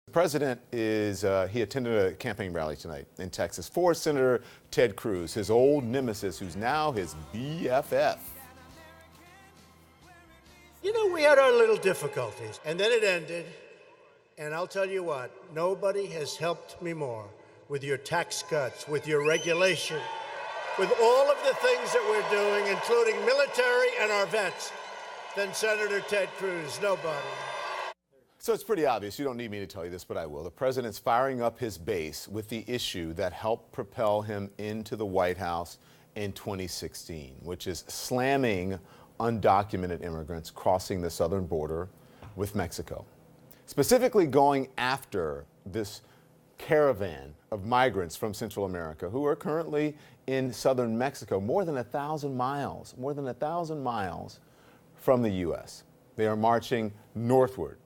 The president he attended a campaign rally tonight in Texas for Senator Ted Cruz, his old nemesis, who's now his BFF. You know, we had our little difficulties, and then it ended. And I'll tell you what, nobody has helped me more with your tax cuts, with your regulation, with all of the things that we're doing, including military and our vets, than Senator Ted Cruz. Nobody. So it's pretty obvious. You don't need me to tell you this, but I will. The president's firing up his base with the issue that helped propel him into the White House in 2016, which is slamming undocumented immigrants crossing the southern border with Mexico. Specifically going after this caravan of migrants from Central America who are currently in southern Mexico, more than 1,000 miles from the U.S. They are marching northward.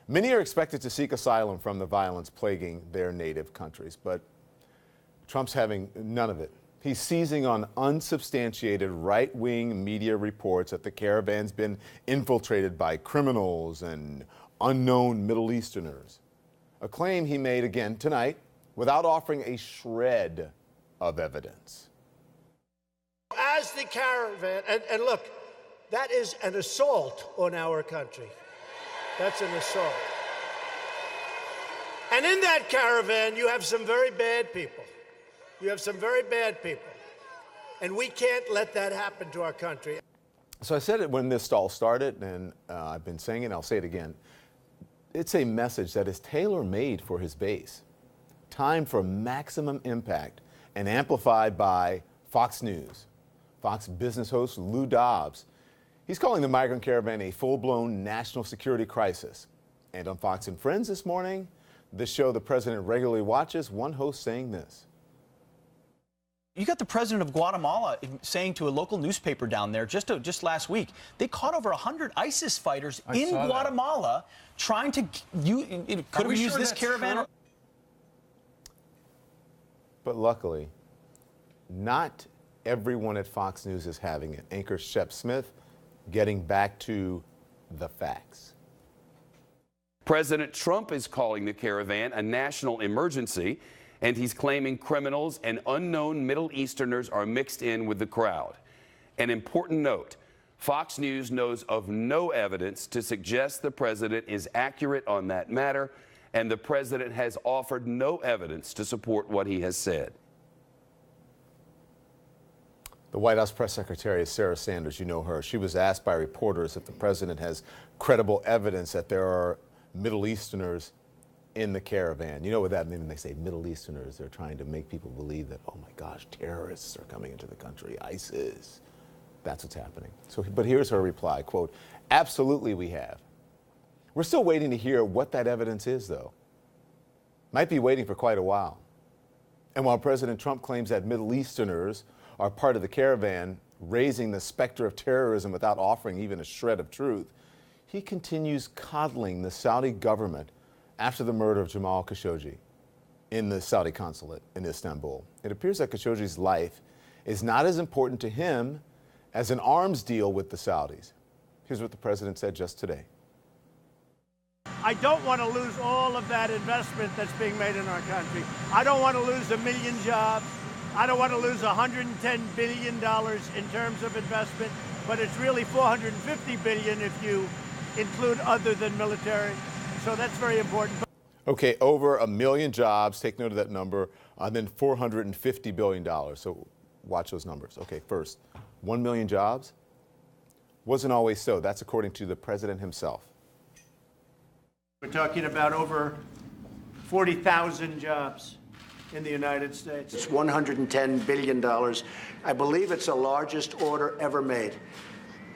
Many are expected to seek asylum from the violence plaguing their native countries, but Trump's having none of it. He's seizing on unsubstantiated right-wing media reports that the caravan's been infiltrated by criminals and unknown Middle Easterners, a claim he made again tonight without offering a shred of evidence. As the caravan, and look, that is an assault on our country. That's an assault. And in that caravan, you have some very bad people. You have some very bad people. And we can't let that happen to our country. So I said it when this all started, and I've been saying it, and I'll say it again. It's a message that is tailor-made for his base. Time for maximum impact and amplified by Fox News. Fox business host Lou Dobbs. He's calling the migrant caravan a full-blown national security crisis. And on Fox and Friends this morning, the show the president regularly watches, one host saying this. You got the president of Guatemala saying to a local newspaper down there just last week, they caught over 100 ISIS fighters in Guatemala trying to could have used this caravan. But luckily, not everyone at Fox News is having it. Anchor Shep Smith getting back to the facts. President Trump is calling the caravan a national emergency, and he's claiming criminals and unknown Middle Easterners are mixed in with the crowd. An important note, Fox News knows of no evidence to suggest the president is accurate on that matter, and the president has offered no evidence to support what he has said. The White House press secretary is Sarah Sanders. You know her. She was asked by reporters if the president has credible evidence that there are Middle Easterners in the caravan. You know what that means when they say Middle Easterners? They're trying to make people believe that, oh my gosh, terrorists are coming into the country, ISIS. That's what's happening. But here's her reply, quote, absolutely we have. We're still waiting to hear what that evidence is, though. Might be waiting for quite a while. And while President Trump claims that Middle Easterners are part of the caravan, raising the specter of terrorism without offering even a shred of truth, he continues coddling the Saudi government after the murder of Jamal Khashoggi in the Saudi consulate in Istanbul. It appears that Khashoggi's life is not as important to him as an arms deal with the Saudis. Here's what the president said just today. I don't want to lose all of that investment that's being made in our country. I don't want to lose 1 million jobs. I don't want to lose $110 billion in terms of investment, but it's really $450 billion if you include other than military. So that's very important. Okay, over 1 million jobs, take note of that number, and then $450 billion. So watch those numbers. Okay, first, 1 million jobs wasn't always so. That's according to the president himself. We're talking about over 40,000 jobs in the United States. It's $110 billion. I believe it's the largest order ever made.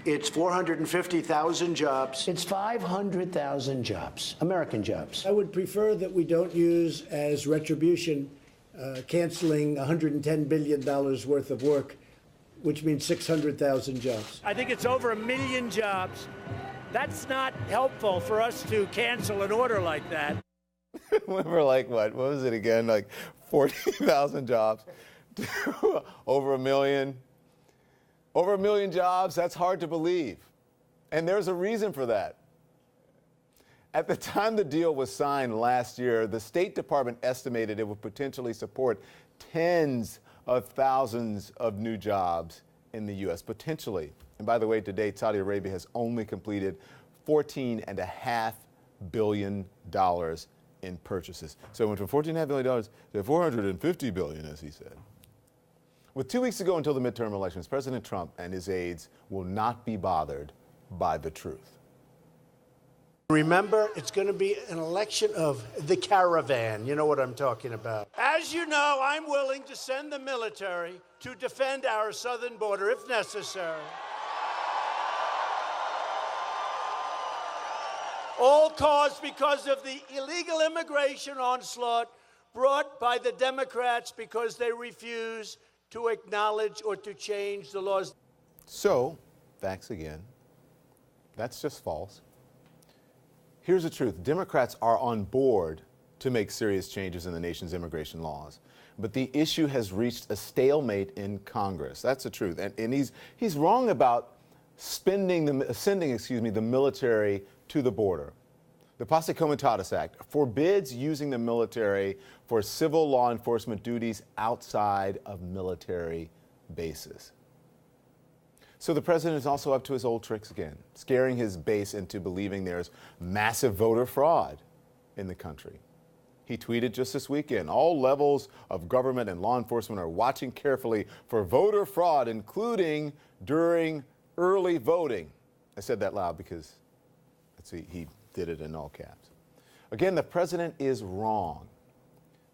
It's 450,000 jobs. It's 500,000 jobs, American jobs. I would prefer that we don't use as retribution canceling $110 billion worth of work, which means 600,000 jobs. I think it's over 1 million jobs. That's not helpful for us to cancel an order like that. We're like, what was it again? Like 40,000 jobs, over 1 million. Over 1 million jobs, that's hard to believe. And there's a reason for that. At the time the deal was signed last year, the State Department estimated it would potentially support tens of thousands of new jobs in the U.S. Potentially. And by the way, to date, Saudi Arabia has only completed $14.5 billion in purchases. So it went from $14.5 billion to $450 billion, as he said. With 2 weeks to go until the midterm elections, President Trump and his aides will not be bothered by the truth. Remember, it's going to be an election of the caravan. You know what I'm talking about. As you know, I'm willing to send the military to defend our southern border if necessary. All caused because of the illegal immigration onslaught brought by the Democrats because they refuse to acknowledge or to change the laws. So, facts again. That's just false. Here's the truth. Democrats are on board to make serious changes in the nation's immigration laws. But the issue has reached a stalemate in Congress. That's the truth. And he's wrong about sending the military to the border. The Posse Comitatus Act forbids using the military for civil law enforcement duties outside of military bases. So the president is also up to his old tricks again, scaring his base into believing there's massive voter fraud in the country. He tweeted just this weekend, all levels of government and law enforcement are watching carefully for voter fraud, including during early voting. I said that loud because, let's see, he did it in all caps. Again, the president is wrong.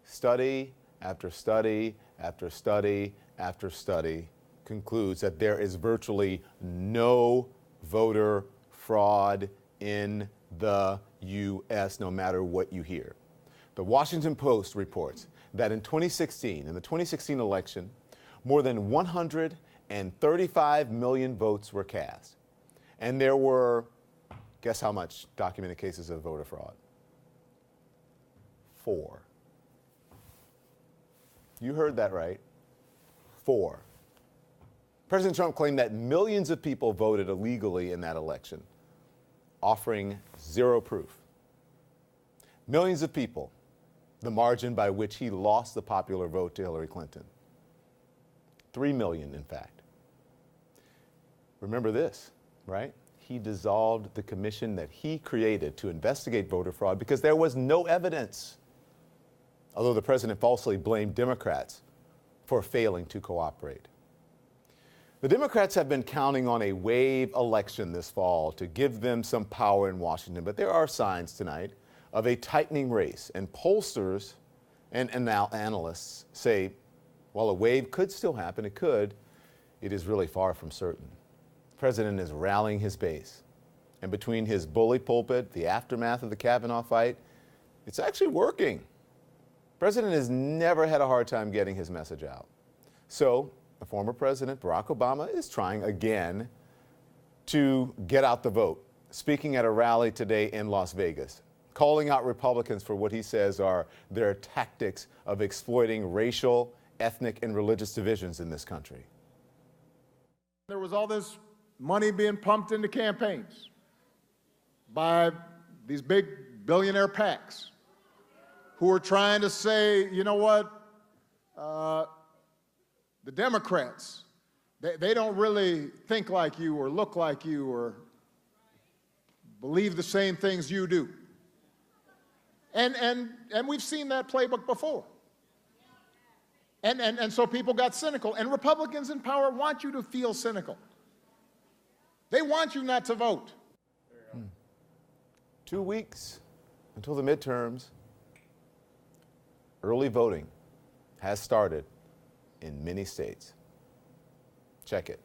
Study after study after study after study concludes that there is virtually no voter fraud in the U.S., no matter what you hear. The Washington Post reports that in the 2016 election, more than 135 million votes were cast. And there were, guess how much documented cases of voter fraud? 4. You heard that right. 4. President Trump claimed that millions of people voted illegally in that election, offering zero proof. Millions of people, the margin by which he lost the popular vote to Hillary Clinton. 3 million, in fact. Remember this, right? He dissolved the commission that he created to investigate voter fraud because there was no evidence. Although the president falsely blamed Democrats for failing to cooperate. The Democrats have been counting on a wave election this fall to give them some power in Washington, but there are signs tonight of a tightening race, and pollsters and now analysts say, while a wave could still happen, it is really far from certain. The president is rallying his base, and between his bully pulpit, the aftermath of the Kavanaugh fight, it's actually working. The president has never had a hard time getting his message out. So, the former president, Barack Obama, is trying again to get out the vote, speaking at a rally today in Las Vegas, calling out Republicans for what he says are their tactics of exploiting racial, ethnic, and religious divisions in this country. There was all this money being pumped into campaigns by these big billionaire PACs who were trying to say, you know what, the Democrats, they don't really think like you or look like you or believe the same things you do. And we've seen that playbook before. And so people got cynical. And Republicans in power want you to feel cynical. They want you not to vote. 2 weeks until the midterms. Early voting has started in many states. Check it.